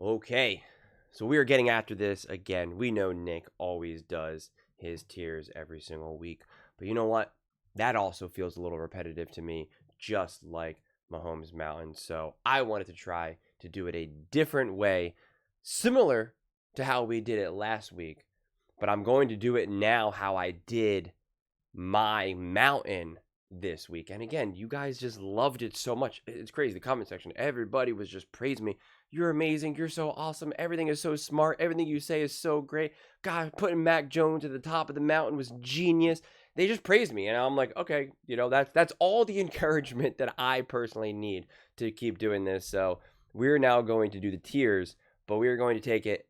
Okay, so we are getting after this again. We know Nick always does his tiers every single week, but you know what? That also feels a little repetitive to me, just like Mahomes Mountain. So I wanted to try to do it a different way, similar to how we did it last week, but I'm going to do it now how I did my mountain this week. And again, you guys just loved it so much. It's crazy. The comment section, everybody was just praising me. You're amazing. You're so awesome. Everything is so smart. Everything you say is so great. God, putting Mac Jones at the top of the mountain was genius. They just praised me, and I'm like, okay, that's all the encouragement that I personally need to keep doing this. So we're now going to do the tiers, but we are going to take it.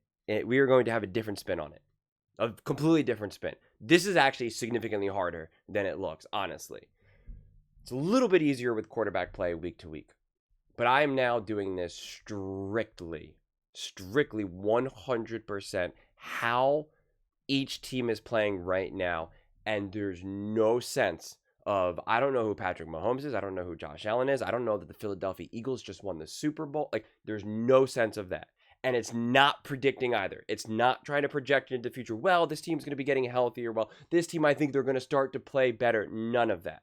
We are going to have a different spin on it, a completely different spin. This is actually significantly harder than it looks, honestly. It's a little bit easier with quarterback play week to week. But I am now doing this strictly 100% how each team is playing right now. And there's no sense of, I don't know who Patrick Mahomes is. I don't know who Josh Allen is. I don't know that the Philadelphia Eagles just won the Super Bowl. Like, there's no sense of that. And it's not predicting either. It's not trying to project into the future. Well, this team's going to be getting healthier. Well, this team, I think they're going to start to play better. None of that.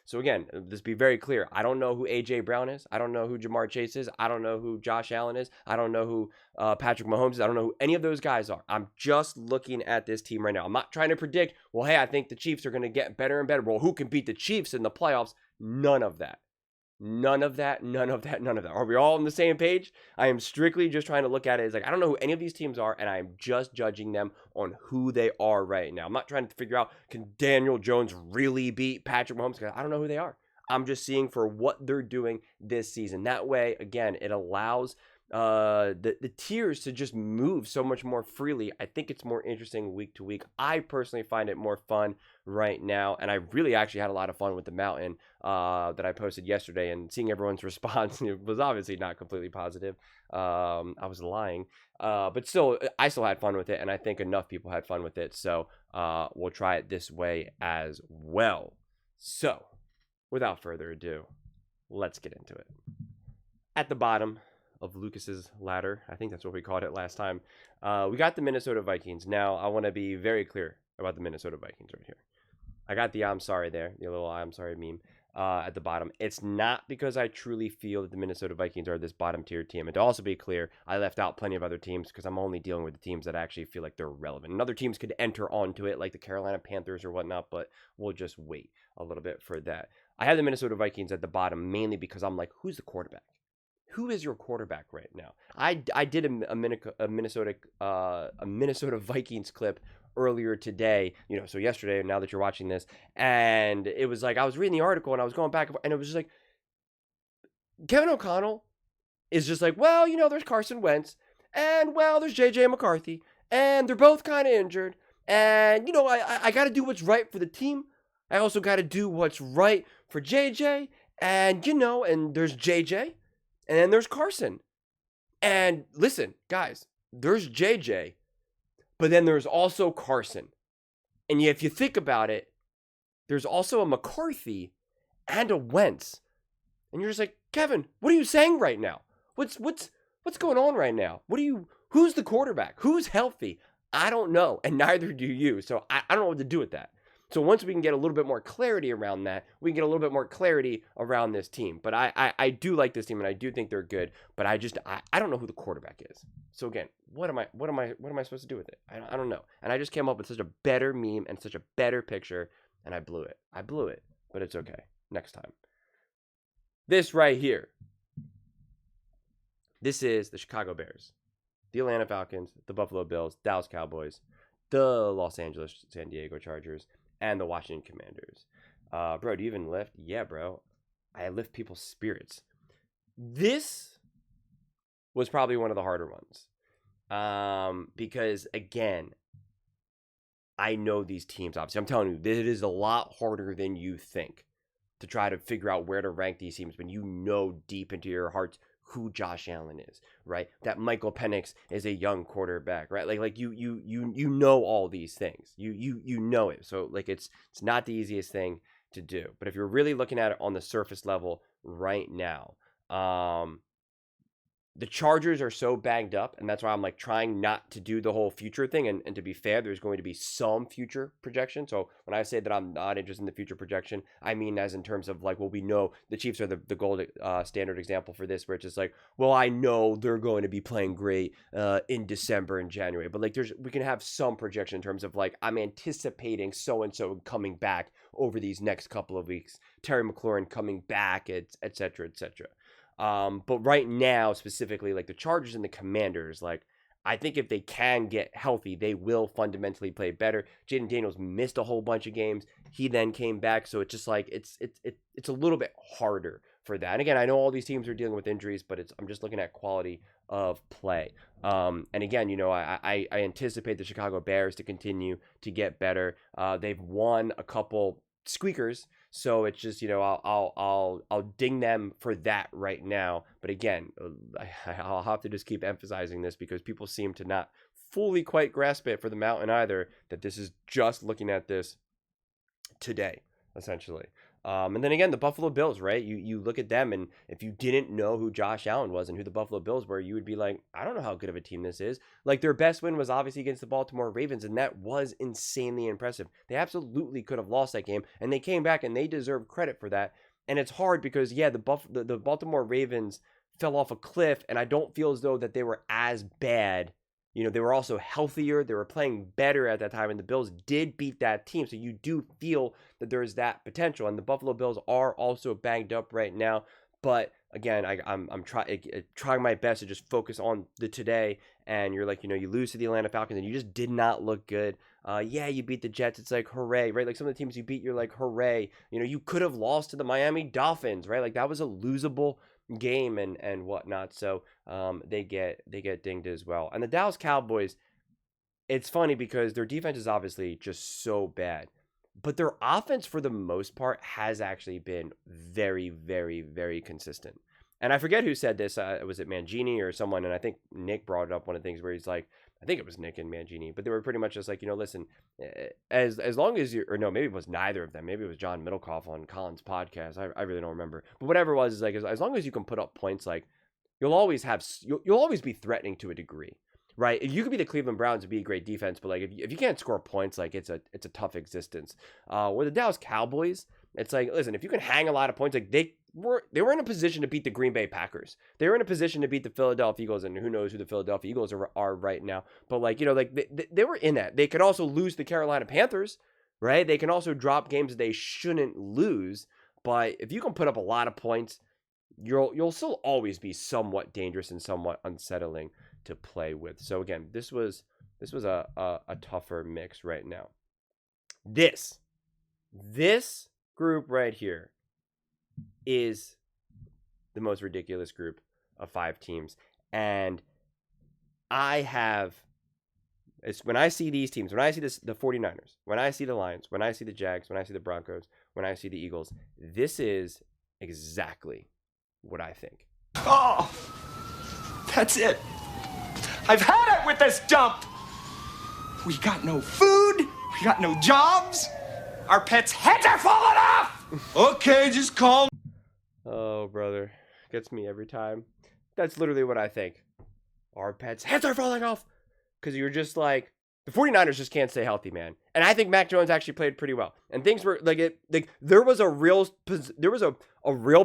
So again, let's be very clear. I don't know who A.J. Brown is. I don't know who Jamar Chase is. I don't know who Josh Allen is. I don't know who Patrick Mahomes is. I don't know who any of those guys are. I'm just looking at this team right now. I'm not trying to predict, well, hey, I think the Chiefs are going to get better and better. Well, who can beat the Chiefs in the playoffs? None of that. None of that. None of that. None of that. Are we all on the same page? I am strictly just trying to look at it as like, I don't know who any of these teams are, and I'm just judging them on who they are right now. I'm not trying to figure out, can Daniel Jones really beat Patrick Mahomes? Because I don't know who they are. I'm just seeing for what they're doing this season. That way, again, it allows the tiers to just move so much more freely. I think it's more interesting week to week. I personally find it more fun right now, and I really actually had a lot of fun with the mountain that I posted yesterday, and seeing everyone's response. It was obviously not completely positive. I was lying, but still, I still had fun with it, and I think enough people had fun with it. So we'll try it this way as well. So without further ado, let's get into it. At the bottom of Lucas's ladder, I think that's what we called it last time, we got the Minnesota Vikings. Now, I want to be very clear about the Minnesota Vikings right here. I got the I'm sorry there, the little I'm sorry meme at the bottom. It's not because I truly feel that the Minnesota Vikings are this bottom tier team. And to also be clear, I left out plenty of other teams because I'm only dealing with the teams that actually feel like they're relevant. And other teams could enter onto it, like the Carolina Panthers or whatnot, but we'll just wait a little bit for that. I have the Minnesota Vikings at the bottom mainly because I'm like, who's the quarterback? Who is your quarterback right now? I did a Minnesota Vikings clip earlier today, so yesterday, now that you're watching this, and it was like I was reading the article and I was going back, and it was just like Kevin O'Connell is just like, well, there's Carson Wentz, and well, there's J.J. McCarthy, and they're both kind of injured, and I got to do what's right for the team. I also got to do what's right for J.J. and there's J.J. and then there's Carson. And listen, guys, there's JJ, but then there's also Carson. And if you think about it, there's also a McCarthy and a Wentz. And you're just like, Kevin, what are you saying right now? What's going on right now? Who's the quarterback? Who's healthy? I don't know, and neither do you. So I don't know what to do with that. So once we can get a little bit more clarity around that, we can get a little bit more clarity around this team. But I do like this team, and I do think they're good. But I don't know who the quarterback is. So again, what am I supposed to do with it? I don't know. And I just came up with such a better meme and such a better picture, and I blew it. But it's okay. Next time. This right here. This is the Chicago Bears, the Atlanta Falcons, the Buffalo Bills, Dallas Cowboys, the Los Angeles San Diego Chargers, and the Washington Commanders. Bro, do you even lift? Yeah, bro. I lift people's spirits. This was probably one of the harder ones. Because, again, I know these teams, obviously. I'm telling you, it is a lot harder than you think to try to figure out where to rank these teams when you know deep into your hearts who Josh Allen is, right? That Michael Penix is a young quarterback, right? Like you know all these things. You know it. So like it's not the easiest thing to do. But if you're really looking at it on the surface level right now, the Chargers are so banged up, and that's why I'm like trying not to do the whole future thing. And to be fair, there's going to be some future projection. So when I say that I'm not interested in the future projection, I mean as in terms of like, well, we know the Chiefs are the gold standard example for this, where it's just like, well, I know they're going to be playing great in December and January, but like we can have some projection in terms of like, I'm anticipating so and so coming back over these next couple of weeks, Terry McLaurin coming back, et cetera, et cetera. But right now, specifically, like the Chargers and the Commanders, like I think if they can get healthy, they will fundamentally play better. Jaden Daniels missed a whole bunch of games. He then came back, so it's just like it's a little bit harder for that. And again, I know all these teams are dealing with injuries, but I'm just looking at quality of play. And again, I anticipate the Chicago Bears to continue to get better. They've won a couple squeakers. So it's just, I'll ding them for that right now. But again, I'll have to just keep emphasizing this because people seem to not fully quite grasp it for the mountain either, that this is just looking at this today, essentially. And then again, the Buffalo Bills, right? You look at them, and if you didn't know who Josh Allen was and who the Buffalo Bills were, you would be like, I don't know how good of a team this is. Like, their best win was obviously against the Baltimore Ravens, and that was insanely impressive. They absolutely could have lost that game, and they came back, and they deserve credit for that. And it's hard because, yeah, the Baltimore Ravens fell off a cliff, and I don't feel as though that they were as bad. They were also healthier. They were playing better at that time, and the Bills did beat that team. So you do feel that there's that potential. And the Buffalo Bills are also banged up right now. But again, I'm trying my best to just focus on the today. And you're like, you lose to the Atlanta Falcons, and you just did not look good. Yeah, you beat the Jets. It's like, hooray, right? Like some of the teams you beat, you're like, hooray. You could have lost to the Miami Dolphins, right? Like that was a losable game and whatnot. So they get dinged as well. And the Dallas Cowboys, it's funny because their defense is obviously just so bad, but their offense for the most part has actually been very, very, very consistent. And I forget who said this. Was it Mangini or someone? And I think Nick brought it up, one of the things where he's like, I think it was Nick and Mangini, but they were pretty much just like, listen, as long as you, or no, maybe it was neither of them. Maybe it was John Middlecoff on Colin's podcast. I really don't remember. But whatever it was, is like, as long as you can put up points, like you'll always be threatening to a degree, right? You could be the Cleveland Browns and be a great defense, but like if you can't score points, like it's a tough existence. Where the Dallas Cowboys, it's like, listen, if you can hang a lot of points, like they were in a position to beat the Green Bay Packers. They were in a position to beat the Philadelphia Eagles, and who knows who the Philadelphia Eagles are right now. But like, they were in that. They could also lose the Carolina Panthers, right? They can also drop games that they shouldn't lose. But if you can put up a lot of points, you'll still always be somewhat dangerous and somewhat unsettling to play with. So again, this was a tougher mix right now. This group right here is the most ridiculous group of 5 teams. And when I see these teams, when I see the 49ers, when I see the Lions, when I see the Jags, when I see the Broncos, when I see the Eagles, this is exactly what I think. Oh, that's it. I've had it with this dump. We got no food. We got no jobs. Our pets' heads are falling off. Okay, just calm. Oh, brother. Gets me every time. That's literally what I think. Our pets' heads are falling off. Because you're just like, the 49ers just can't stay healthy, man. And I think Mac Jones actually played pretty well. And things were there was a real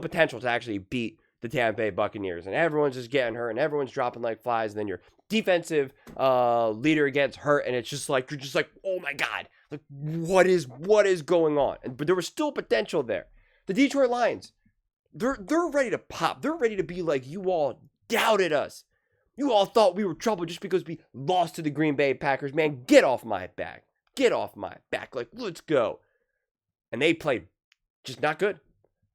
potential to actually beat the Tampa Bay Buccaneers. And everyone's just getting hurt and everyone's dropping like flies. And then your defensive leader gets hurt. And it's just like, you're just like, oh my God. Like, what is going on? But there was still potential there. The Detroit Lions, they're ready to pop. They're ready to be like, you all doubted us. You all thought we were trouble just because we lost to the Green Bay Packers. Man, get off my back. Get off my back. Like, let's go. And they played just not good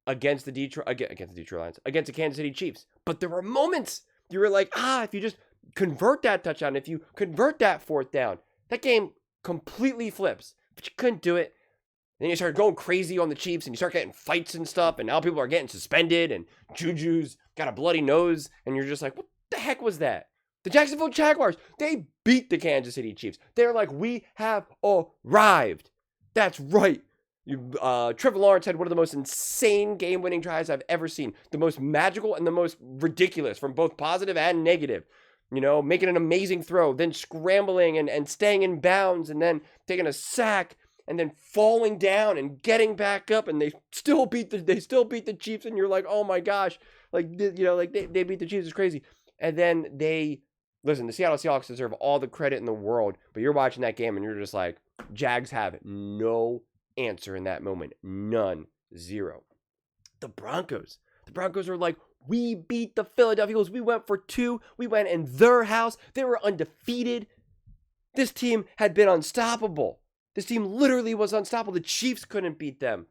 against the Detroit Lions, against the Kansas City Chiefs. But there were moments you were like, if you just convert that touchdown, if you convert that 4th down, that game completely flips. But you couldn't do it. Then you start going crazy on the Chiefs, and you start getting fights and stuff, and now people are getting suspended, and Juju's got a bloody nose, and you're just like, what the heck was that? The Jacksonville Jaguars, they beat the Kansas City Chiefs. They're like, we have arrived. That's right. Trevor Lawrence had one of the most insane game-winning drives I've ever seen. The most magical and the most ridiculous from both positive and negative. Making an amazing throw, then scrambling and staying in bounds, and then taking a sack, and then falling down and getting back up, and they still beat the Chiefs, and you're like, oh my gosh, like they beat the Chiefs, it's crazy. And then the Seattle Seahawks deserve all the credit in the world, but you're watching that game and you're just like, Jags have no answer in that moment. None. Zero. The Broncos are like, we beat the Philadelphia Eagles. We went for 2. We went in their house. They were undefeated. This team had been unstoppable. This team literally was unstoppable. The Chiefs couldn't beat them.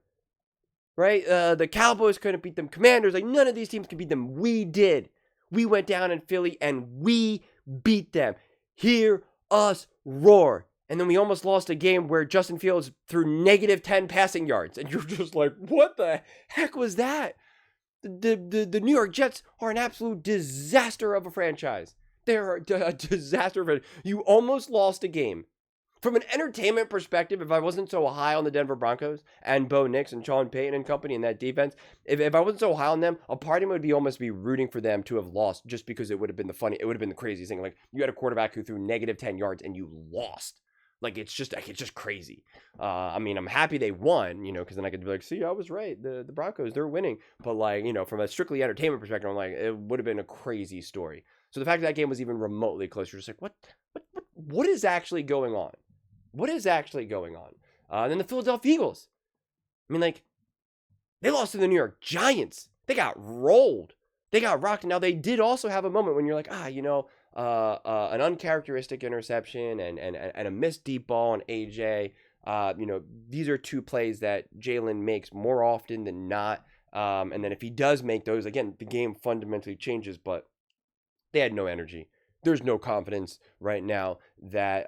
Right? The Cowboys couldn't beat them. Commanders, like none of these teams could beat them. We did. We went down in Philly and we beat them. Hear us roar. And then we almost lost a game where Justin Fields threw -10 passing yards. And you're just like, what the heck was that? The New York Jets are an absolute disaster of a franchise. They're a disaster. You almost lost a game. From an entertainment perspective, if I wasn't so high on the Denver Broncos and Bo Nix and Sean Payton and company and that defense, if I wasn't so high on them, a part of me would be almost rooting for them to have lost just because it would have been the craziest thing. Like, you had a quarterback who threw -10 yards and you lost. Like, it's just crazy. I mean, I'm happy they won, because then I could be like, see, I was right. The Broncos, they're winning. But, like, from a strictly entertainment perspective, I'm like, it would have been a crazy story. So the fact that game was even remotely close, you're just like, what is actually going on? What is actually going on? And then the Philadelphia Eagles. I mean, like, they lost to the New York Giants. They got rolled. They got rocked. Now, they did also have a moment when you're like, an uncharacteristic interception and a missed deep ball on AJ. These are 2 plays that Jalen makes more often than not. And then if he does make those, again, the game fundamentally changes, but they had no energy. There's no confidence right now that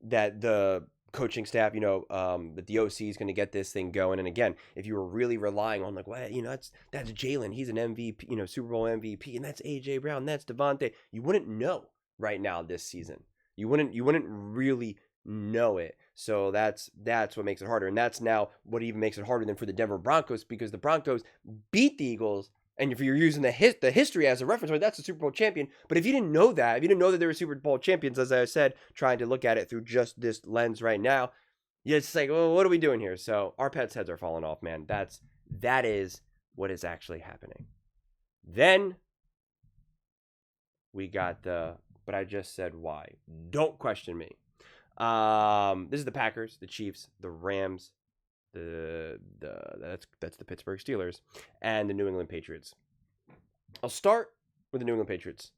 that the coaching staff, that the OC is going to get this thing going. And again, if you were really relying on like, well, that's Jalen, he's an MVP, Super Bowl MVP, and that's AJ Brown, that's Devontae, you wouldn't know right now this season. You wouldn't really know it. So that's what makes it harder. And that's now what even makes it harder than for the Denver Broncos, because the Broncos beat the Eagles. And if you're using the history as a reference point, that's a Super Bowl champion. But if you didn't know that, they were Super Bowl champions, as I said, trying to look at it through just this lens right now, it's like, well, what are we doing here? So our pets' heads are falling off, man. That is what is actually happening. Then we got but I just said why. Don't question me. This is the Packers, the Chiefs, the Rams, that's the Pittsburgh Steelers, and the New England Patriots. I'll start with the New England Patriots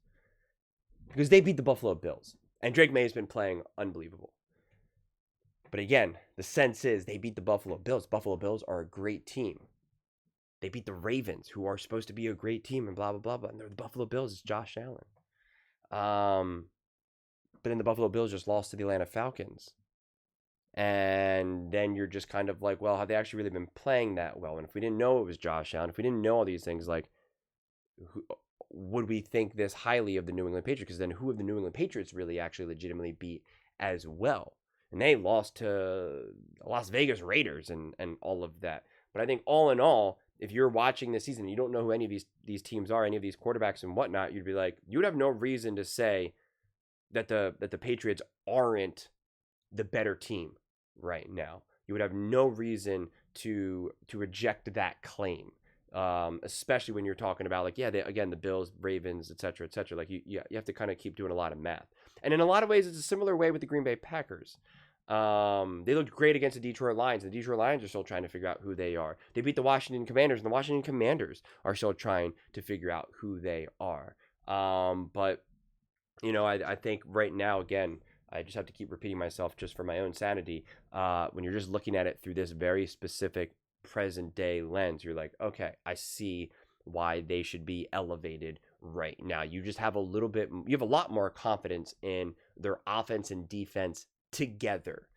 because they beat the Buffalo Bills, and Drake May has been playing unbelievable. But again, the sense is they beat the Buffalo Bills. Buffalo Bills are a great team. They beat the Ravens, who are supposed to be a great team, and blah blah blah blah. And the Buffalo Bills is Josh Allen. But then the Buffalo Bills just lost to the Atlanta Falcons. And then you're just kind of like, well, have they actually really been playing that well? And if we didn't know it was Josh Allen, if we didn't know all these things, like, would we think this highly of the New England Patriots? Because then who have the New England Patriots really actually legitimately beat as well? And they lost to Las Vegas Raiders and all of that. But I think all in all, if you're watching this season and you don't know who any of these teams are, any of these quarterbacks and whatnot, you'd be like, you'd have no reason to say that the Patriots aren't the better team right now. You would have no reason to reject that claim, especially when you're talking about like, yeah, the Bills, Ravens, et cetera, et cetera. Like you have to kind of keep doing a lot of math. And in a lot of ways, it's a similar way with the Green Bay Packers. They looked great against the Detroit Lions. The Detroit Lions are still trying to figure out who they are. They beat the Washington Commanders, and the Washington Commanders are still trying to figure out who they are. But I think right now, again, I just have to keep repeating myself just for my own sanity. When you're just looking at it through this very specific present day lens, you're like, okay, I see why they should be elevated right now. You just have you have a lot more confidence in their offense and defense together.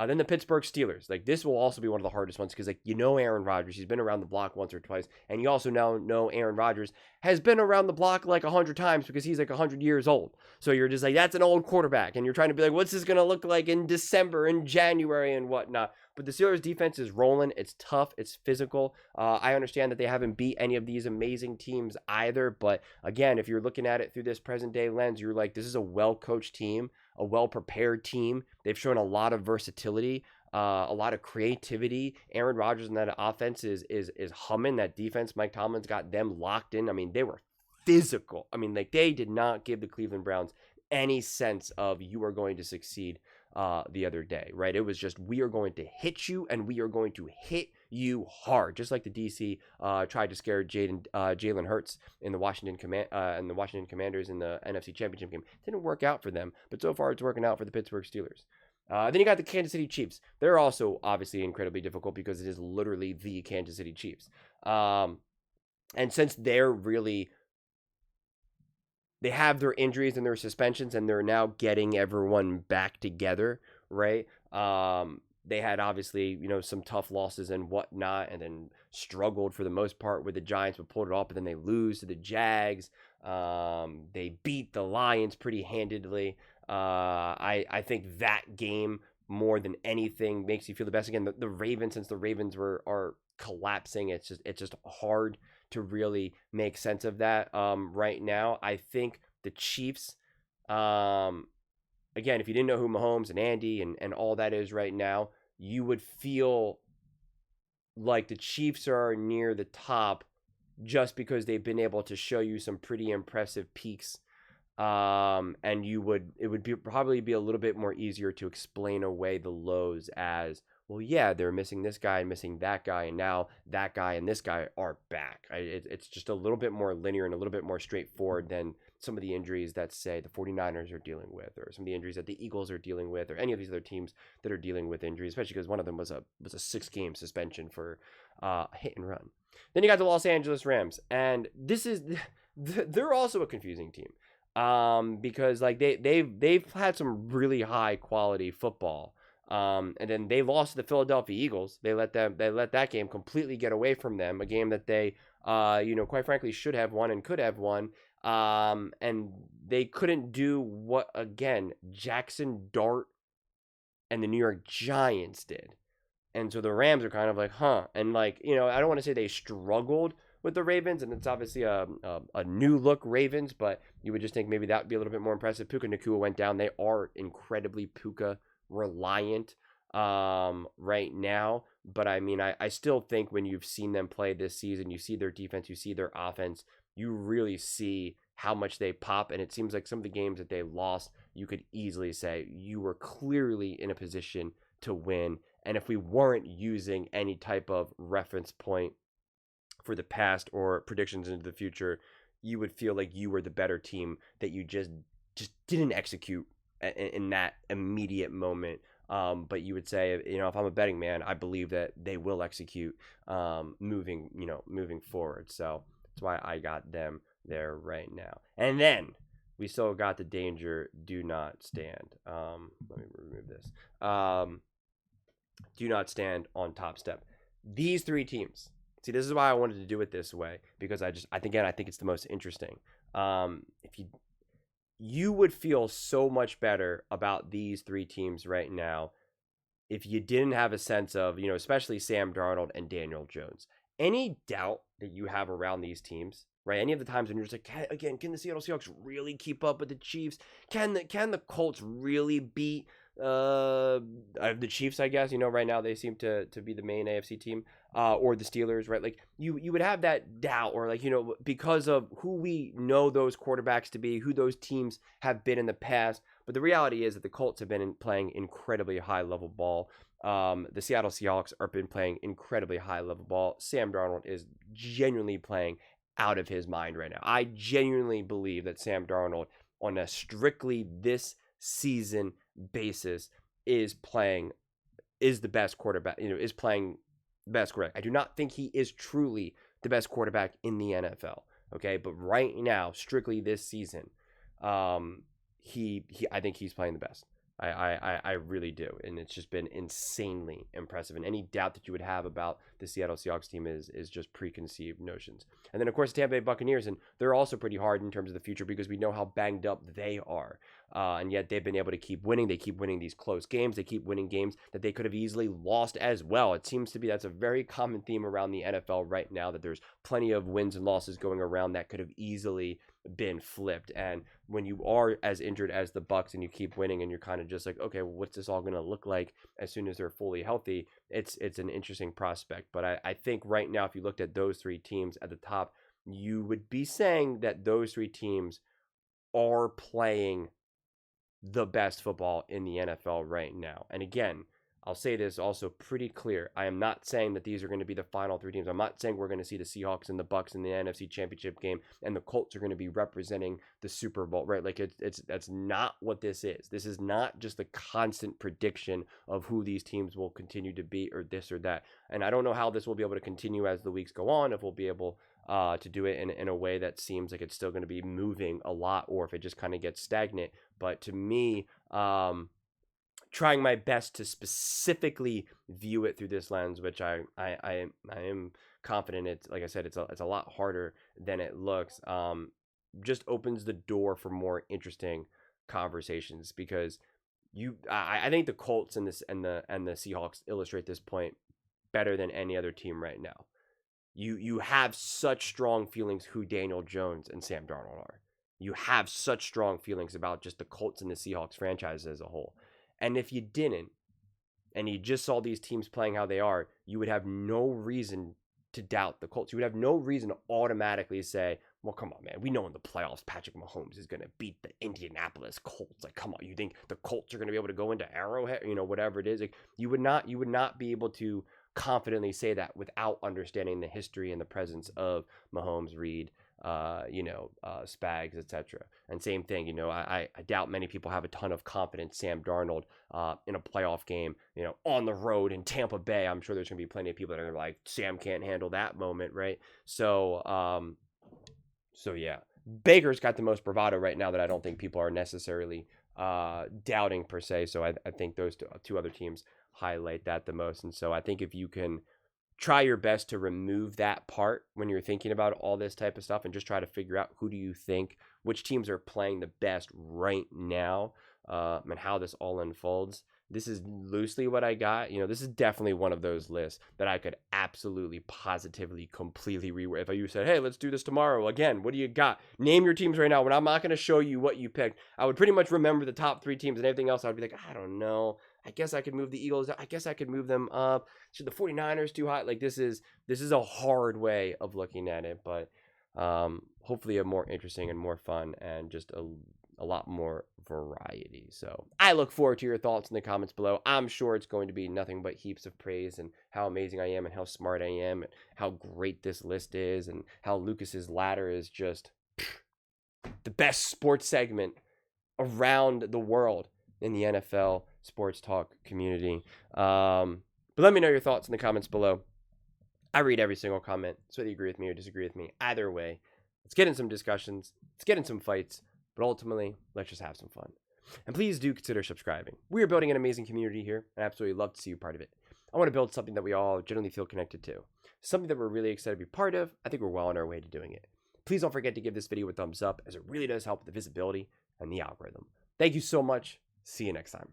Then the Pittsburgh Steelers. Like, this will also be one of the hardest ones because, like, Aaron Rodgers. He's been around the block once or twice. And you also now know Aaron Rodgers has been around the block like 100 times because he's like 100 years old. So you're just like, that's an old quarterback. And you're trying to be like, what's this going to look like in December, in January, and whatnot. But the Steelers defense is rolling. It's tough. It's physical. I understand that they haven't beat any of these amazing teams either. But again, if you're looking at it through this present day lens, you're like, this is a well-coached team, a well-prepared team. They've shown a lot of versatility, a lot of creativity. Aaron Rodgers and that offense is humming. That defense, Mike Tomlin's got them locked in. I mean, they were physical. I mean, like, they did not give the Cleveland Browns any sense of you are going to succeed the other day, right? It was just, we are going to hit you and we are going to hit you hard, just like the DC tried to scare Jalen Hurts in the Washington Commanders in the NFC Championship game. Didn't work out for them, but so far it's working out for the Pittsburgh Steelers. Then you got the Kansas City Chiefs. They're also obviously incredibly difficult because it is literally the Kansas City Chiefs. And since they have their injuries and their suspensions, and they're now getting everyone back together, right? They had obviously, some tough losses and whatnot, and then struggled for the most part with the Giants, but pulled it off. But then they lose to the Jags. They beat the Lions pretty handedly. I think that game more than anything makes you feel the best. Again, the Ravens, since the Ravens are collapsing, it's just hard to really make sense of that right now. I think the Chiefs, again, if you didn't know who Mahomes and Andy and all that is right now, you would feel like the Chiefs are near the top just because they've been able to show you some pretty impressive peaks. And it would probably be a little bit more easier to explain away the lows as, well, yeah, they're missing this guy and missing that guy, and now that guy and this guy are back. It's just a little bit more linear and a little bit more straightforward than some of the injuries that, say, the 49ers are dealing with, or some of the injuries that the Eagles are dealing with, or any of these other teams that are dealing with injuries, especially because one of them was a 6-game suspension for hit and run. Then you got the Los Angeles Rams, and they're also a confusing team. Because like they've had some really high quality football. And then they lost to the Philadelphia Eagles. They let that game completely get away from them. A game that they, quite frankly, should have won and could have won. And they couldn't do what, again, Jackson Dart and the New York Giants did. And so the Rams are kind of like, huh. And like, I don't want to say they struggled with the Ravens, and it's obviously a new look Ravens, but you would just think maybe that would be a little bit more impressive. Puka Nacua went down. They are incredibly Puka reliant right now, but I mean, I still think when you've seen them play this season, you see their defense, you see their offense, you really see how much they pop. And it seems like some of the games that they lost, you could easily say you were clearly in a position to win. And if we weren't using any type of reference point for the past or predictions into the future, you would feel like you were the better team, that you just didn't execute in that immediate moment. But you would say, if I'm a betting man, I believe that they will execute moving forward. So that's why I got them there right now. And then we still got the danger do not stand. Let me remove this. Do not stand on top step. These three teams. See, this is why I wanted to do it this way, because I think it's the most interesting. If you would feel so much better about these three teams right now if you didn't have a sense of, especially Sam Darnold and Daniel Jones. Any doubt that you have around these teams, right? Any of the times when you're just like, can the Seattle Seahawks really keep up with the Chiefs? Can the Colts really beat the Chiefs, I guess? Right now they seem to be the main AFC team, or the Steelers, right? Like you would have that doubt, or like, because of who we know those quarterbacks to be, who those teams have been in the past. But the reality is that the Colts have been playing incredibly high level ball. The Seattle Seahawks have been playing incredibly high level ball. Sam Darnold is genuinely playing out of his mind right now. I genuinely believe that Sam Darnold, on a strictly this season basis, is the best quarterback, is playing the best quarterback. I do not think he is truly the best quarterback in the NFL. Okay. But right now, strictly this season, I think he's playing the best. I really do. And it's just been insanely impressive. And any doubt that you would have about the Seattle Seahawks team is just preconceived notions. And then, of course, the Tampa Bay Buccaneers, and they're also pretty hard in terms of the future because we know how banged up they are. And yet they've been able to keep winning. They keep winning these close games. They keep winning games that they could have easily lost as well. It seems to be that's a very common theme around the NFL right now, that there's plenty of wins and losses going around that could have easily been flipped. And when you are as injured as the Bucs and you keep winning and you're kind of just like, okay, well, what's this all going to look like as soon as they're fully healthy? It's an interesting prospect. But I think right now, if you looked at those three teams at the top, you would be saying that those three teams are playing the best football in the NFL right now. And again, I'll say this also pretty clear. I am not saying that these are going to be the final three teams. I'm not saying we're going to see the Seahawks and the Bucs in the NFC Championship game and the Colts are going to be representing the Super Bowl, right? Like that's not what this is. This is not just a constant prediction of who these teams will continue to be or this or that. And I don't know how this will be able to continue as the weeks go on, if we'll be able to do it in a way that seems like it's still going to be moving a lot, or if it just kind of gets stagnant. But to me, trying my best to specifically view it through this lens, which I am confident it's, like I said, it's a lot harder than it looks. Just opens the door for more interesting conversations, because I think the Colts and the Seahawks illustrate this point better than any other team right now. You have such strong feelings who Daniel Jones and Sam Darnold are. You have such strong feelings about just the Colts and the Seahawks franchise as a whole. And if you didn't, and you just saw these teams playing how they are, you would have no reason to doubt the Colts. You would have no reason to automatically say, well, come on, man. We know in the playoffs, Patrick Mahomes is going to beat the Indianapolis Colts. Like, come on. You think the Colts are going to be able to go into Arrowhead, whatever it is? Like, you would not be able to confidently say that without understanding the history and the presence of Mahomes, Reed, Spags, etc. And same thing, I doubt many people have a ton of confidence Sam Darnold in a playoff game, on the road in Tampa Bay. I'm sure there's gonna be plenty of people that are like, Sam can't handle that moment, right? So yeah, Baker's got the most bravado right now that I don't think people are necessarily doubting per se. So I think those two other teams highlight that the most. And so I think if you can try your best to remove that part when you're thinking about all this type of stuff and just try to figure out who do you think, which teams are playing the best right now, and how this all unfolds. This is loosely what I got. This is definitely one of those lists that I could absolutely, positively, completely rework. If you said, hey, let's do this tomorrow again, what do you got? Name your teams right now. When I'm not going to show you what you picked, I would pretty much remember the top three teams, and everything else I would be like, I don't know. I guess I could move the Eagles. I guess I could move them up. Should the 49ers too high? Like, this is a hard way of looking at it, but hopefully a more interesting and more fun and just a lot more variety. So I look forward to your thoughts in the comments below. I'm sure it's going to be nothing but heaps of praise and how amazing I am and how smart I am and how great this list is and how Lucas's ladder is just the best sports segment around the world in the NFL sports talk community. But let me know your thoughts in the comments below. I read every single comment, so whether you agree with me or disagree with me, either way, let's get in some discussions, let's get in some fights, but ultimately, let's just have some fun. And please do consider subscribing. We are building an amazing community here, and I absolutely love to see you part of it. I want to build something that we all generally feel connected to, something that we're really excited to be part of. I think we're well on our way to doing it. Please don't forget to give this video a thumbs up, as it really does help with the visibility and the algorithm. Thank you so much. See you next time.